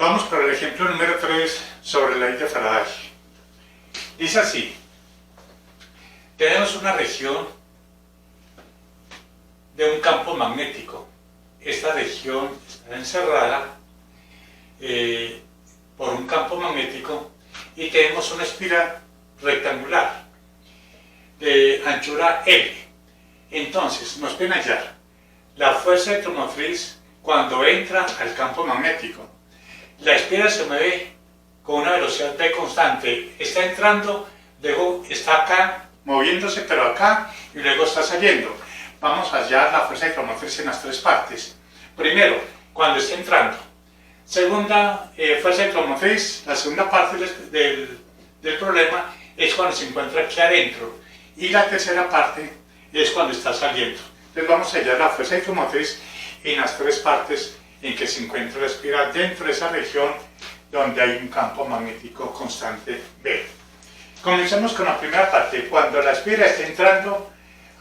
Vamos por el ejemplo número 3 sobre la ley de Faraday. Dice así: tenemos una región de un campo magnético. Esta región está encerrada por un campo magnético y tenemos una espiral rectangular de anchura L. Entonces nos pueden hallar la fuerza electromotriz cuando entra al campo magnético. La espiral se mueve con una velocidad V constante, está entrando, luego está acá moviéndose, pero acá, y luego está saliendo. Vamos a hallar la fuerza electromotriz en las tres partes. Primero, cuando está entrando. Segunda fuerza electromotriz, la segunda parte del problema es cuando se encuentra aquí adentro. Y la tercera parte es cuando está saliendo. Entonces vamos a hallar la fuerza electromotriz en las tres partes en que se encuentra la espiral dentro de esa región donde hay un campo magnético constante B. Comencemos con la primera parte, cuando la espiral está entrando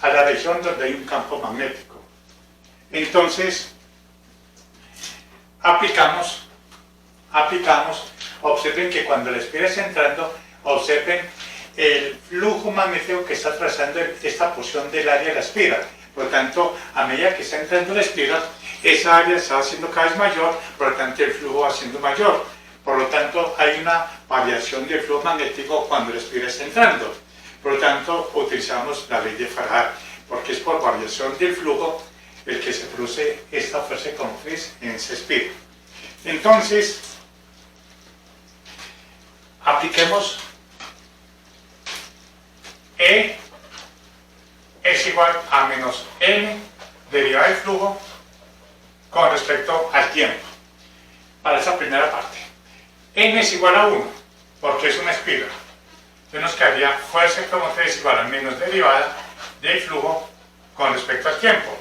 a la región donde hay un campo magnético. Entonces, aplicamos, observen que cuando la espiral está entrando, observen el flujo magnético que está atravesando esta porción del área de la espiral. Por lo tanto, a medida que está entrando la espiral, esa área está haciendo cada vez mayor, por lo tanto el flujo va siendo mayor. Por lo tanto, hay una variación del flujo magnético cuando la espiral está entrando. Por lo tanto, utilizamos la ley de Faraday, porque es por variación del flujo el que se produce esta fuerza electromotriz en esa espiral. Entonces, apliquemos E es igual a menos N derivada del flujo con respecto al tiempo. Para esa primera parte, N es igual a 1, porque es una espiral. Entonces nos quedaría fuerza electromotriz igual a menos derivada del flujo con respecto al tiempo.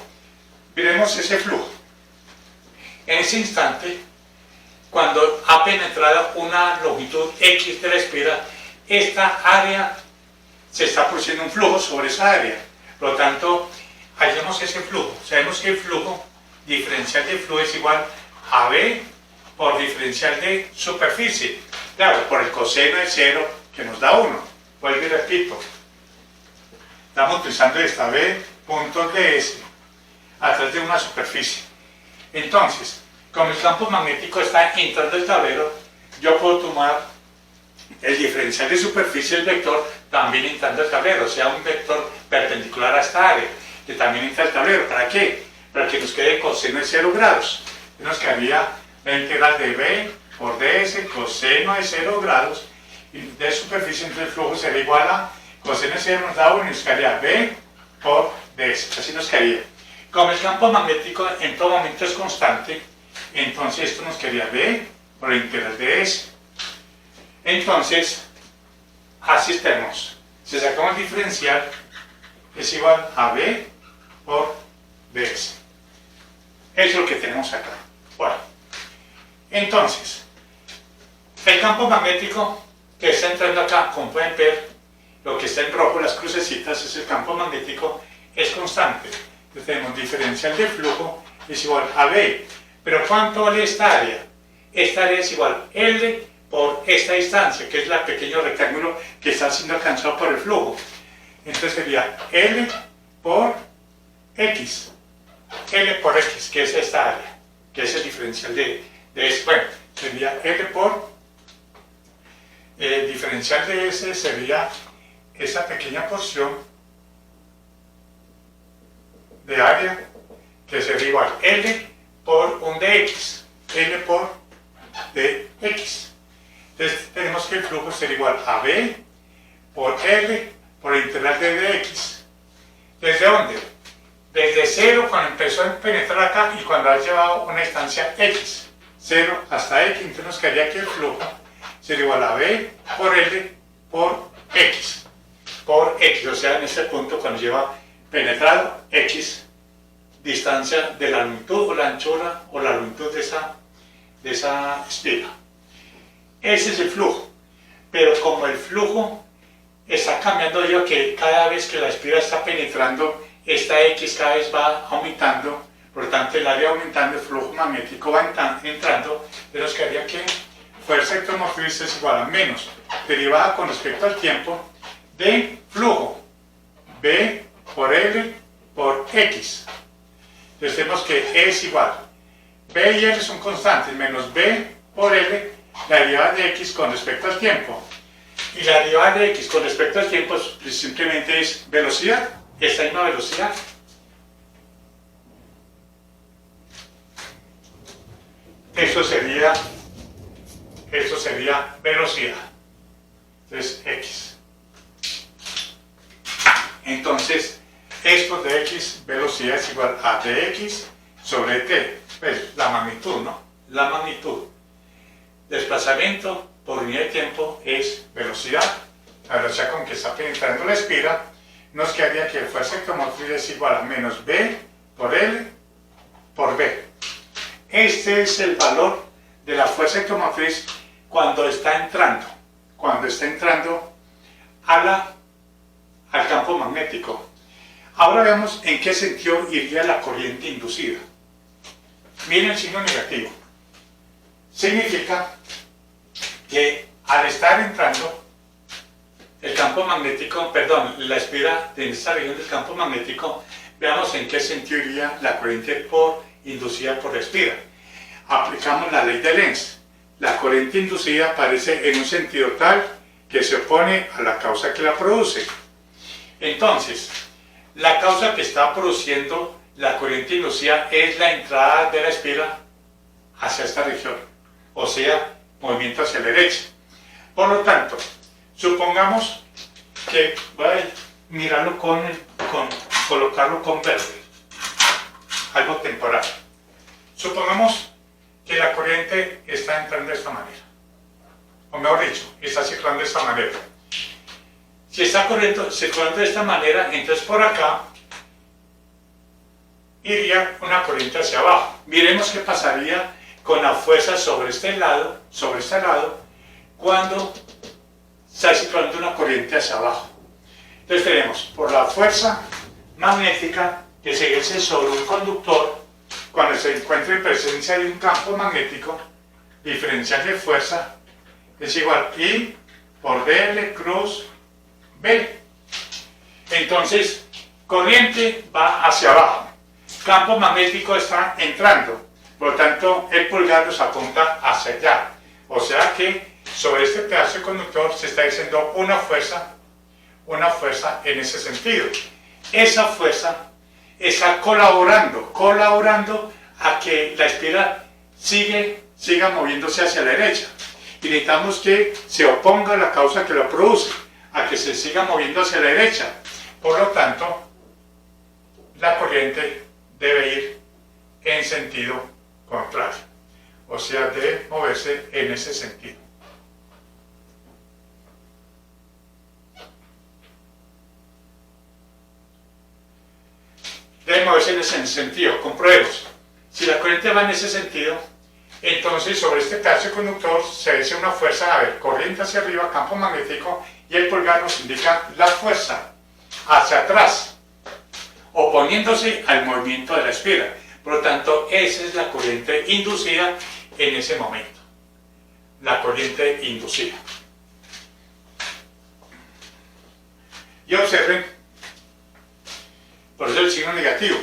Miremos ese flujo. En ese instante, cuando ha penetrado una longitud X de la espiral, esta área se está produciendo un flujo sobre esa área. Por lo tanto, hallemos ese flujo. Sabemos que el flujo diferencial del flujo es igual a B por diferencial de superficie. Claro, por el coseno de 0 que nos da 1. Vuelvo y repito. Estamos utilizando esta B puntos de S a través de una superficie. Entonces, como el campo magnético está entrando al tablero, yo puedo tomar el diferencial de superficie del vector también entrando al tablero, o sea, un vector perpendicular a esta área, que también entra al tablero. ¿Para qué? Para que nos quede coseno de 0 grados. Nos quedaría la integral de B por ds, coseno de 0 grados, y de superficie entre el flujo sería igual a coseno de 0 nos da 1 y nos quedaría B por ds. Así nos quedaría. Como el campo magnético en todo momento es constante, entonces esto nos quedaría B por la integral de S. Entonces, así tenemos. Si sacamos el diferencial, es igual a B por ds. Eso es lo que tenemos acá. Bueno, entonces, el campo magnético que está entrando acá, como pueden ver, lo que está en rojo, las crucecitas, es el campo magnético, es constante. Entonces tenemos diferencial de flujo es igual a B. Pero ¿cuánto vale esta área? Esta área es igual a L por esta distancia, que es el pequeño rectángulo que está siendo alcanzado por el flujo. Entonces sería L por X. L por X, que es esta área, que es el diferencial de S. Bueno, sería L por diferencial de S, sería esa pequeña porción de área, que sería igual L por un dx, L por dx. Entonces tenemos que el flujo sería igual a B por L por el integral de dx. ¿Desde dónde? Desde 0 cuando empezó a penetrar acá y cuando ha llevado una distancia x, 0 hasta x, entonces nos quedaría que el flujo sería igual a B por L por x, o sea, en este punto cuando lleva penetrado x distancia de la longitud o la anchura o la longitud de esa espiral. Ese es el flujo, pero como el flujo está cambiando, yo que cada vez que la espiral está penetrando, esta x cada vez va aumentando, por Por lo tanto, el área aumentando, el flujo magnético va entrando, de los que haría que fuerza electromotriz es igual a menos, derivada con respecto al tiempo, de flujo, B por L por X. Entonces tenemos que E es igual, B y L son constantes, menos B por L, la derivada de X con respecto al tiempo. Y la derivada de X con respecto al tiempo simplemente es velocidad, esta misma velocidad. Eso sería velocidad. Entonces, X. Entonces, esto de X, velocidad es igual a dx sobre t. Pues, la magnitud, ¿no? La magnitud. Desplazamiento por unidad de tiempo es velocidad. La velocidad con que está penetrando la espira, nos quedaría que fuerza electromotriz es igual a menos B por L por B. Este es el valor de la fuerza electromotriz cuando está entrando al campo magnético. Ahora veamos en qué sentido iría la corriente inducida. Miren el signo negativo. Significa que al estar entrando el campo magnético, la espira de esta región del campo magnético, veamos en qué sentido iría la corriente inducida por la espira. Aplicamos la ley de Lenz. La corriente inducida aparece en un sentido tal que se opone a la causa que la produce. Entonces, la causa que está produciendo la corriente inducida es la entrada de la espira hacia esta región, o sea, movimiento hacia la derecha. Por lo tanto, supongamos que voy a mirarlo colocarlo con verde, algo temporal. Supongamos que la corriente está entrando de esta manera, o mejor dicho, está circulando de esta manera. Si está circulando de esta manera, entonces por acá iría una corriente hacia abajo. Miremos qué pasaría con la fuerza sobre este lado, cuando está circulando una corriente hacia abajo. Entonces tenemos por la fuerza magnética que se ejerce sobre un conductor cuando se encuentra en presencia de un campo magnético, diferencial de fuerza es igual a I por dl cruz B. Entonces, corriente va hacia abajo, campo magnético está entrando, por lo tanto el pulgar nos apunta hacia allá. O sea que sobre este pedazo de conductor se está ejerciendo una fuerza en ese sentido. Esa fuerza está colaborando a que la espira siga moviéndose hacia la derecha. Y necesitamos que se oponga a la causa que la produce, a que se siga moviendo hacia la derecha. Por lo tanto, la corriente debe ir en sentido contrario, o sea, debe moverse en ese sentido. Debe moverse en ese sentido. Comprobemos. Si la corriente va en ese sentido, entonces sobre este pedazo de conductor se ejerce una fuerza, corriente hacia arriba, campo magnético, y el pulgar nos indica la fuerza hacia atrás, oponiéndose al movimiento de la espira. Por lo tanto, esa es la corriente inducida en ese momento. La corriente inducida. Y observen, por eso el signo negativo,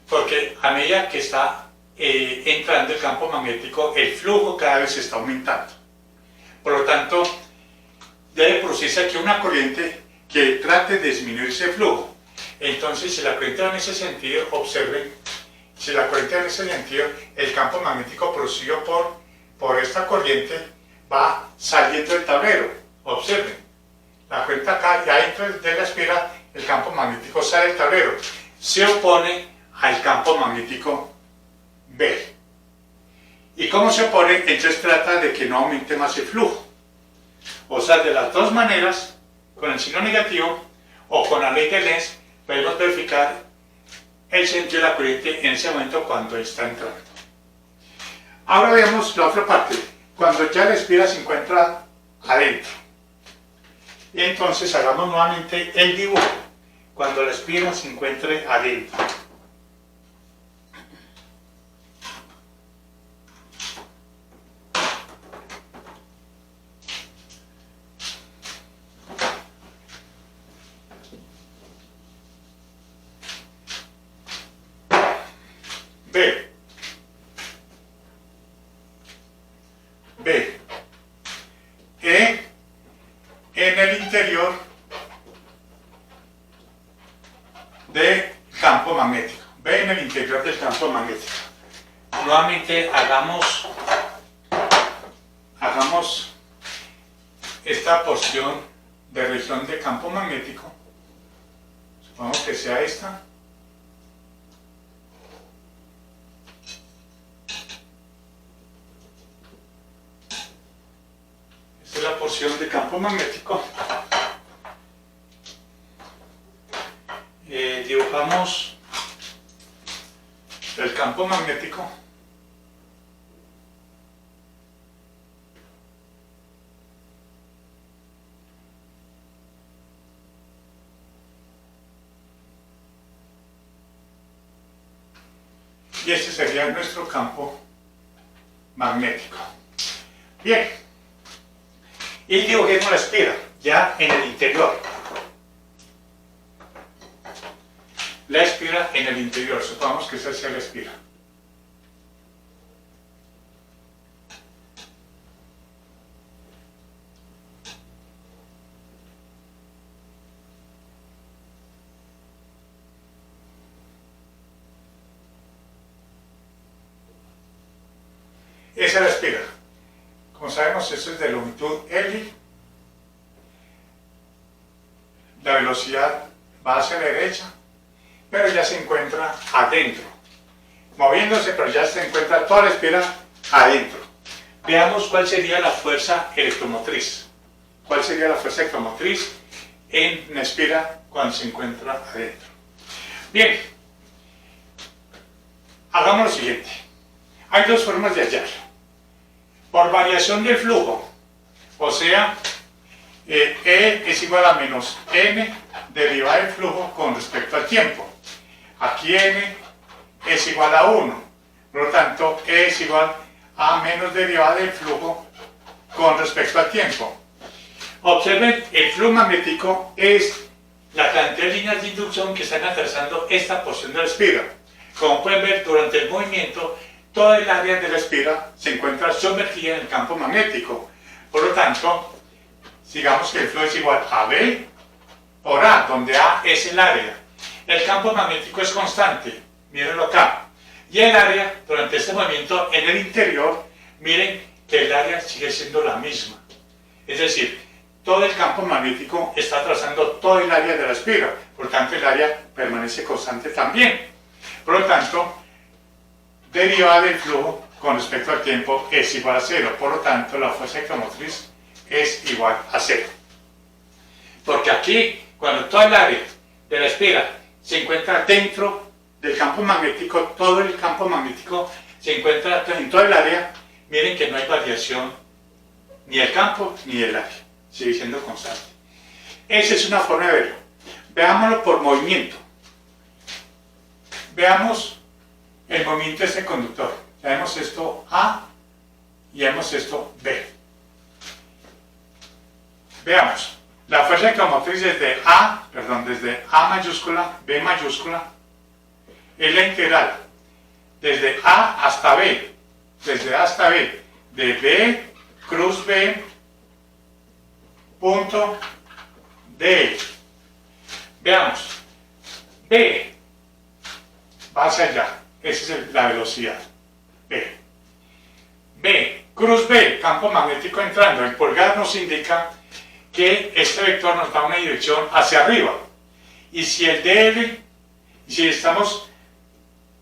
porque a medida que está entrando el campo magnético, el flujo cada vez está aumentando. Por lo tanto, debe producirse aquí una corriente que trate de disminuir ese flujo. Entonces, si la corriente va en ese sentido, observen, si la corriente va en ese sentido, el campo magnético producido por esta corriente va saliendo del tablero. Observen, la corriente acá, ya dentro de la espira, el campo magnético sale del tablero, se opone al campo magnético B. ¿Y cómo se opone? Entonces trata de que no aumente más el flujo. O sea, de las dos maneras, con el signo negativo o con la ley de Lenz, podemos verificar el sentido de la corriente en ese momento cuando está entrando. Ahora veamos la otra parte, cuando ya la espira se encuentra adentro. Y entonces hagamos nuevamente el dibujo, cuando la espira se encuentre adentro. interior del campo magnético. B en el interior del campo magnético. Nuevamente hagamos esta porción de región de campo magnético. Supongamos que sea esta. Esta es la porción de campo magnético. Dibujamos el campo magnético. Y este sería nuestro campo magnético. Bien. Y dibujemos la espira ya en el interior. La espira en el interior. Supongamos que esa sea la espira. Esa es la espira. Como sabemos, esto es de longitud L. La velocidad va hacia la derecha, pero ya se encuentra adentro. Moviéndose, pero ya se encuentra toda la espira adentro. Veamos cuál sería la fuerza electromotriz. ¿Cuál sería la fuerza electromotriz en una espira cuando se encuentra adentro? Bien, hagamos lo siguiente. Hay dos formas de hallarlo. Por variación del flujo, o sea, E es igual a menos M derivada del flujo con respecto al tiempo. Aquí M es igual a 1, por lo tanto E es igual a menos derivada del flujo con respecto al tiempo. Observen, el flujo magnético es la cantidad de líneas de inducción que están atravesando esta porción de la espira. Como pueden ver, durante el movimiento, toda el área de la espira se encuentra sumergida en el campo magnético. Por lo tanto, digamos que el flujo es igual a B por A, donde A es el área. El campo magnético es constante, mírenlo acá. Y el área, durante este movimiento en el interior, miren que el área sigue siendo la misma. Es decir, todo el campo magnético está atravesando todo el área de la espira, por lo tanto el área permanece constante también. Por lo tanto, derivada del flujo con respecto al tiempo es igual a 0, por lo tanto la fuerza electromotriz es igual a 0. Porque aquí, cuando toda el área de la espira se encuentra dentro del campo magnético, todo el campo magnético se encuentra en todo el área, miren que no hay variación ni el campo ni el área, sigue siendo constante. Esa es una forma de verlo. Veámoslo por movimiento. Veamos el movimiento de este conductor. Ya vemos esto A y vemos esto B. Veamos, la fuerza electromotriz desde A mayúscula, B mayúscula, es la integral desde A hasta B, de B cruz B punto D. Veamos, B va hacia allá, esa es la velocidad, B, cruz B, campo magnético entrando, el pulgar nos indica que este vector nos da una dirección hacia arriba. Y si el DL, si estamos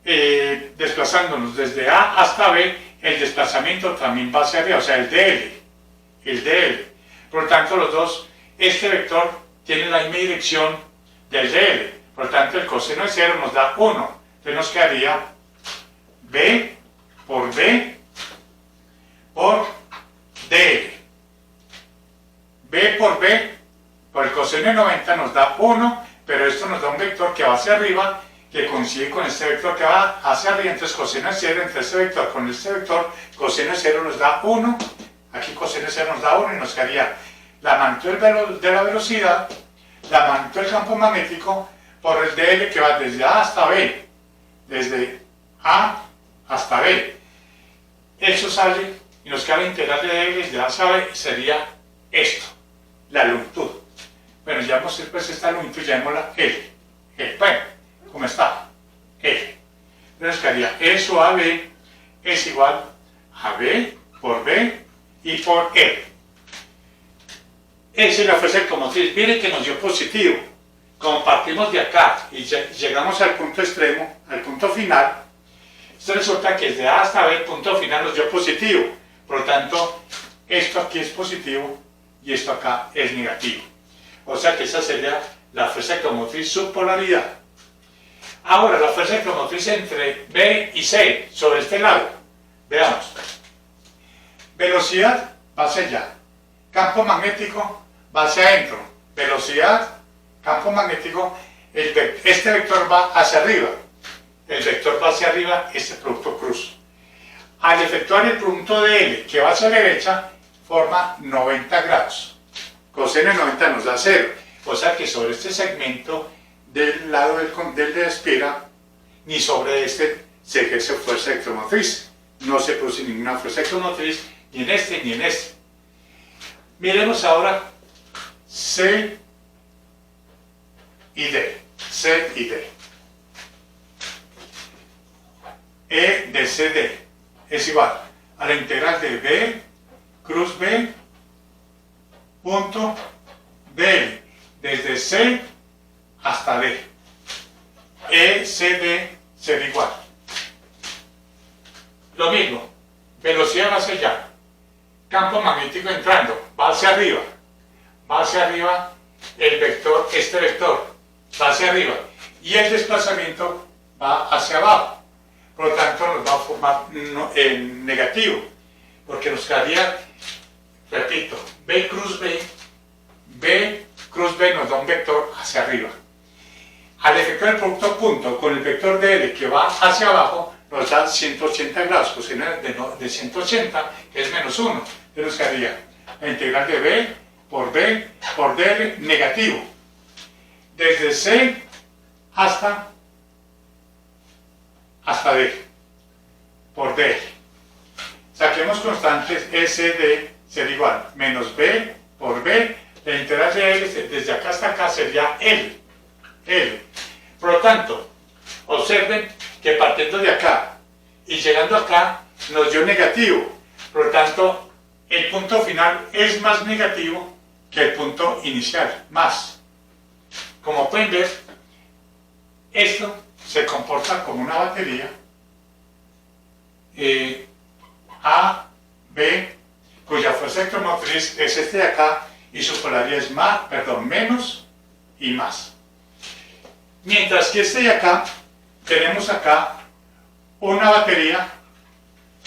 desplazándonos desde A hasta B, el desplazamiento también va hacia arriba, o sea, el DL. Por lo tanto, los dos, este vector tiene la misma dirección del DL. Por lo tanto, el coseno de 0 nos da 1. Entonces nos quedaría B por DL. B por B, por el coseno de 90 nos da 1, pero esto nos da un vector que va hacia arriba, que coincide con este vector que va hacia arriba, entonces coseno de 0 entre este vector con este vector, coseno de 0 nos da 1, aquí coseno de 0 nos da 1 y nos quedaría la magnitud de la velocidad, la magnitud del campo magnético por el DL que va desde A hasta B, desde A hasta B. Eso sale y nos queda la integral de DL desde A hasta B, sería esto, la longitud. Bueno, ya hemos pues esta longitud, llamémosla L. Bueno, ¿cómo está? L. Entonces quedaría E sub AB es igual a B por B y por L. Esa es la fuerza electromotriz. Miren que nos dio positivo. Como partimos de acá y llegamos al punto extremo, al punto final, esto resulta que desde A hasta B el punto final nos dio positivo. Por lo tanto, esto aquí es positivo y esto acá es negativo. O sea que esa sería la fuerza electromotriz subpolaridad. Ahora, la fuerza electromotriz entre B y C, sobre este lado. Veamos. Velocidad va hacia allá. Campo magnético va hacia adentro. Velocidad, campo magnético, este vector va hacia arriba. El vector va hacia arriba, este producto cruz. Al efectuar el punto de L, que va hacia la derecha, forma 90 grados. Coseno de 90 nos da 0. O sea que sobre este segmento del lado del de espira, ni sobre este se ejerce fuerza electromotriz. No se produce ninguna fuerza electromotriz, ni en este ni en este. Miremos ahora C y D. C y D. E de CD es igual a la integral de B cruz B punto DL desde C hasta D. ECD será igual. Lo mismo, velocidad va hacia allá, campo magnético entrando, va hacia arriba el vector, este vector va hacia arriba y el desplazamiento va hacia abajo. Por lo tanto, nos va a formar negativo, porque nos quedaría, repito, B cruz B nos da un vector hacia arriba. Al efectuar el producto punto con el vector de L que va hacia abajo, nos da 180 grados, coseno de 180, que es menos 1. Entonces nos quedaría la integral de B por DL negativo. Desde C hasta D, por D. Saquemos constantes, SD será igual, menos B por B, la integral de L desde acá hasta acá sería L. Por lo tanto, observen que partiendo de acá y llegando acá nos dio negativo. Por lo tanto, el punto final es más negativo que el punto inicial, más. Como pueden ver, esto se comporta como una batería A, B, cuya fuerza electromotriz es este de acá y su polaridad es menos y más. Mientras que este de acá, tenemos acá una batería,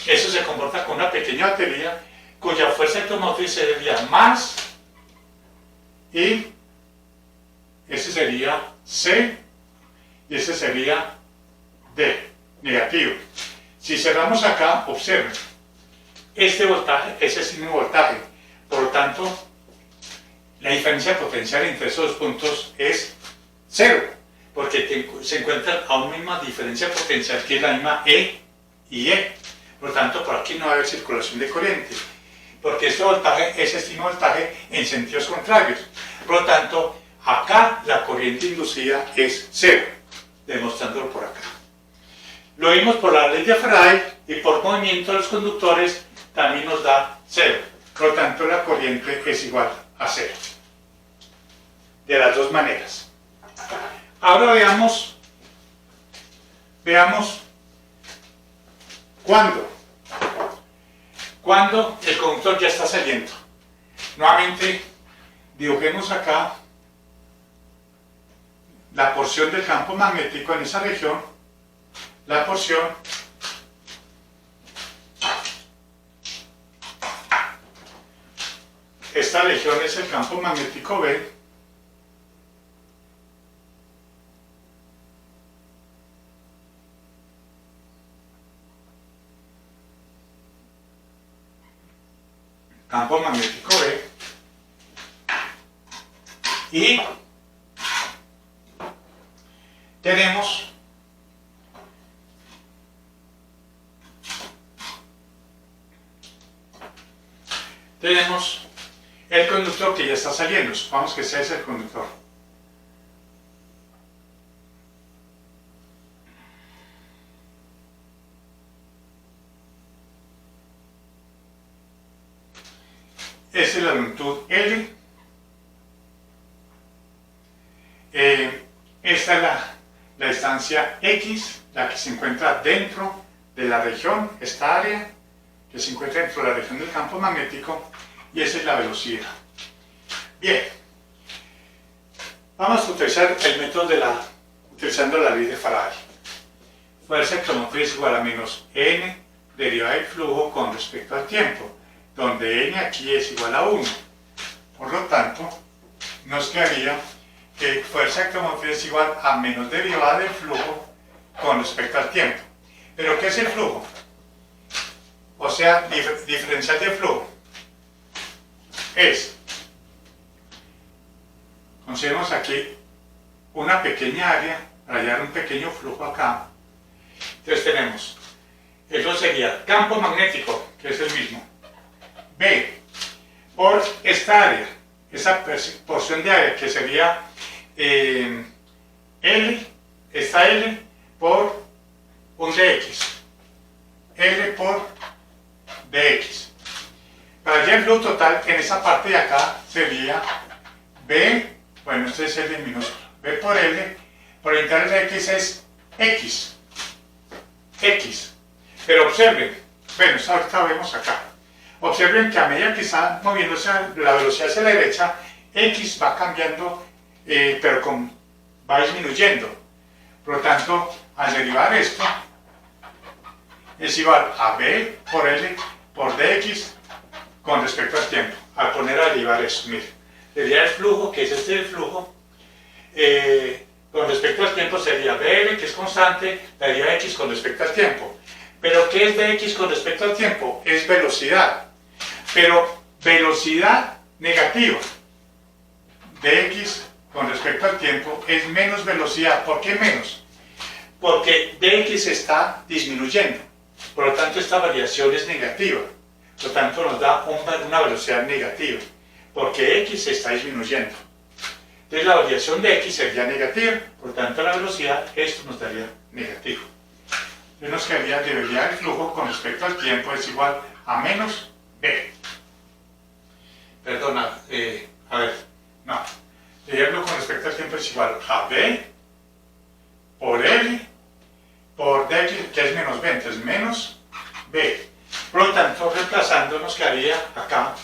eso se comporta como una pequeña batería cuya fuerza electromotriz sería más y ese sería C y ese sería D, negativo. Si cerramos acá, observen, este voltaje es el mismo voltaje, por lo tanto, la diferencia potencial entre esos dos puntos es 0, porque se encuentran a una misma diferencia potencial que es la misma E y E. Por lo tanto, por aquí no va a haber circulación de corriente, porque este voltaje es el mismo voltaje en sentidos contrarios. Por lo tanto, acá la corriente inducida es 0, demostrándolo por acá. Lo vimos por la ley de Faraday y por movimiento de los conductores también nos da 0. Por lo tanto, la corriente es igual a 0. De las dos maneras. Ahora veamos cuando el conductor ya está saliendo. Nuevamente, dibujemos acá la porción del campo magnético en esa región, la porción esta región es el campo magnético B, campo magnético B, y tenemos el conductor que ya está saliendo. Supongamos que ese es el conductor. Esa es la longitud L. Esta es la distancia X, la que se encuentra dentro de la región, esta área que se encuentra dentro de la región del campo magnético, y esa es la velocidad. Bien, vamos a utilizar el método utilizando la ley de Faraday. Fuerza electromotriz igual a menos N derivada del flujo con respecto al tiempo, donde N aquí es igual a 1. Por lo tanto, nos quedaría que fuerza electromotriz es igual a menos derivada del flujo con respecto al tiempo. ¿Pero qué es el flujo? O sea, diferencial de flujo es, consideremos aquí una pequeña área para hallar un pequeño flujo acá. Entonces tenemos, eso sería campo magnético, que es el mismo, B, por esta área, esa porción de área que sería L, esta L por un dx, L por dx. Para hallar el flujo total en esa parte de acá sería B, bueno, este es L minúsculo, B por L, por el integral de x es X. Pero observen, bueno, ahorita vemos acá. Observen que a medida que está moviéndose la velocidad hacia la derecha, X va cambiando, pero va disminuyendo. Por lo tanto, al derivar esto, es igual a B por L por dx con respecto al tiempo. Al poner a derivar esto, mire, derivar el flujo, que es este el flujo, con respecto al tiempo sería BL, que es constante, la deriva X con respecto al tiempo. Pero ¿qué es dx con respecto al tiempo? Es velocidad. Pero velocidad negativa. Dx con respecto al tiempo es menos velocidad. ¿Por qué menos? Porque dx está disminuyendo. Por lo tanto, esta variación es negativa. Por lo tanto, nos da una velocidad negativa. Porque x está disminuyendo. Entonces, la variación de x sería negativa. Por lo tanto, la velocidad, esto nos daría negativo. Entonces, nos quedaría debería el flujo con respecto al tiempo es igual a menos b. Perdona, a ver, no. El flujo con respecto al tiempo es igual a b por l por dx, que es menos b, entonces menos b. Por lo tanto, reemplazando, nos quedaría acá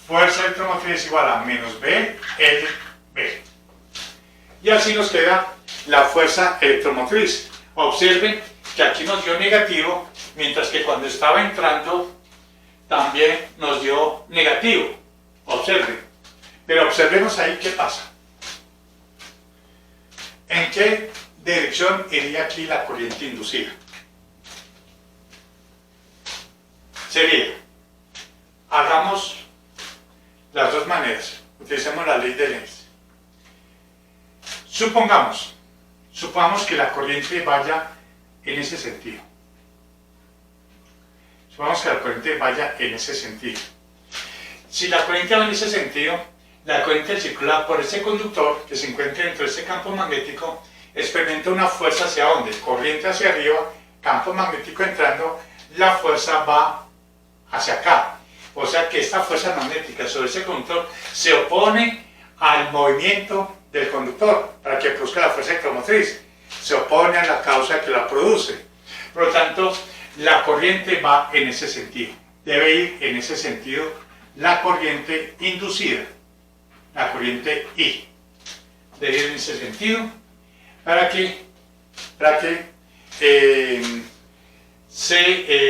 fuerza electromotriz es igual a menos b, l, b. Y así nos queda la fuerza electromotriz. Observen que aquí nos dio negativo, mientras que cuando estaba entrando también nos dio negativo. Observen. Pero observemos ahí qué pasa. ¿En qué dirección iría aquí la corriente inducida? Sería, hagamos las dos maneras, utilicemos la ley de Lenz. Supongamos que la corriente vaya en ese sentido. Supongamos que la corriente vaya en ese sentido. Si la corriente va en ese sentido, la corriente circula por ese conductor que se encuentra dentro de ese campo magnético, experimenta una fuerza hacia donde, corriente hacia arriba, campo magnético entrando, la fuerza va hacia acá. O sea que esta fuerza magnética sobre ese conductor se opone al movimiento del conductor para que produzca la fuerza electromotriz. Se opone a la causa que la produce. Por lo tanto, la corriente va en ese sentido. Debe ir en ese sentido la corriente inducida, la corriente I. Debe ir en ese sentido para que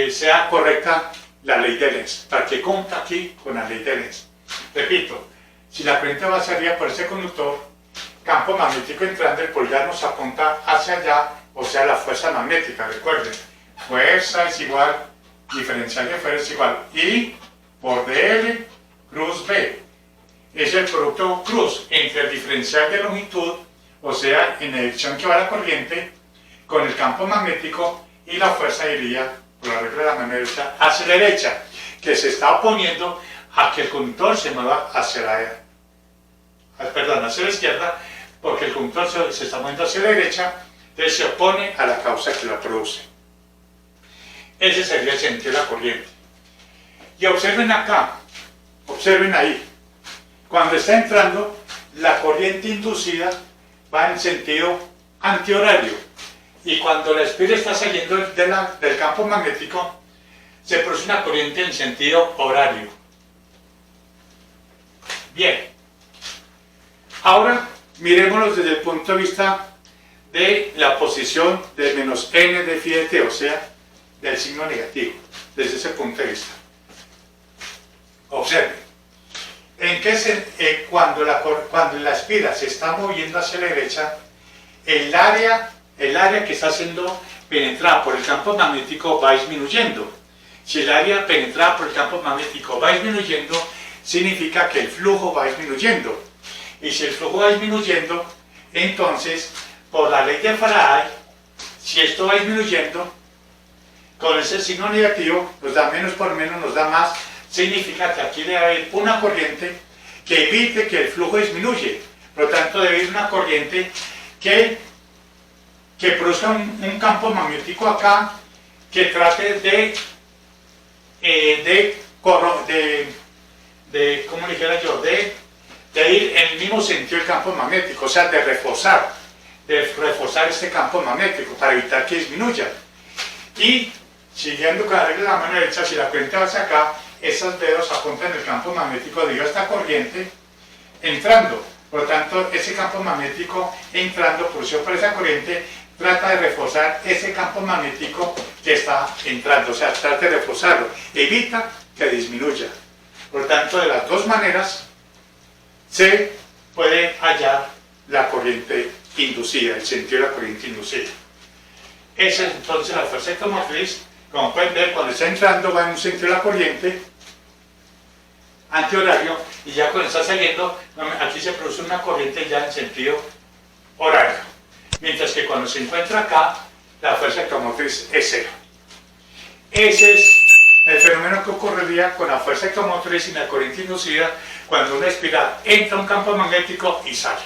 sea correcta la ley de Lenz, para que cumpla aquí con la ley de Lenz. Repito, si la corriente va hacia arriba por ese conductor, campo magnético entrante, el pulgar nos apunta hacia allá, o sea, la fuerza magnética. Recuerden, fuerza es igual, diferencial de fuerza es igual I por dl cruz B. Es el producto cruz entre el diferencial de longitud, o sea, en la dirección que va la corriente, con el campo magnético, y la fuerza iría por la regla de la mano derecha hacia la derecha, que se está oponiendo a que el conductor se mueva hacia la izquierda, porque el conductor se está moviendo hacia la derecha, entonces se opone a la causa que la produce. Ese sería el sentido de la corriente. Y observen acá, observen ahí, cuando está entrando, la corriente inducida va en sentido antihorario, y cuando la espira está saliendo del campo magnético, se produce una corriente en sentido horario. Bien, ahora miremoslo desde el punto de vista de la posición de menos n de phi de t, o sea, del signo negativo, desde ese punto de vista. Observen, cuando la espira se está moviendo hacia la derecha, el área que está siendo penetrada por el campo magnético va disminuyendo. Si el área penetrada por el campo magnético va disminuyendo, significa que el flujo va disminuyendo. Y si el flujo va disminuyendo, entonces, por la ley de Faraday, si esto va disminuyendo, con ese signo negativo, nos da menos por menos, nos da más, significa que aquí debe haber una corriente que evite que el flujo disminuye. Por lo tanto, debe haber una corriente que produzca un campo magnético acá, que trate ¿cómo le dijera yo? De ir en el mismo sentido del campo magnético, o sea, de reforzar este campo magnético para evitar que disminuya. Y siguiendo con la regla de la mano derecha, si la corriente va hacia acá, esos dedos apuntan el campo magnético debido a esta corriente entrando. Por lo tanto, ese campo magnético entrando, producido por esa corriente, trata de reforzar ese campo magnético que está entrando, o sea, trata de reforzarlo, evita que disminuya. Por lo tanto, de las dos maneras se puede hallar la corriente inducida, el sentido de la corriente inducida. Esa es entonces la fuerza electromotriz. Como pueden ver, cuando está entrando va en un sentido de la corriente antihorario, y ya cuando está saliendo, aquí se produce una corriente ya en sentido horario. Mientras que cuando se encuentra acá, la fuerza electromotriz es cero. Ese es el fenómeno que ocurriría con la fuerza electromotriz y la corriente inducida cuando una espiral entra a un campo magnético y sale.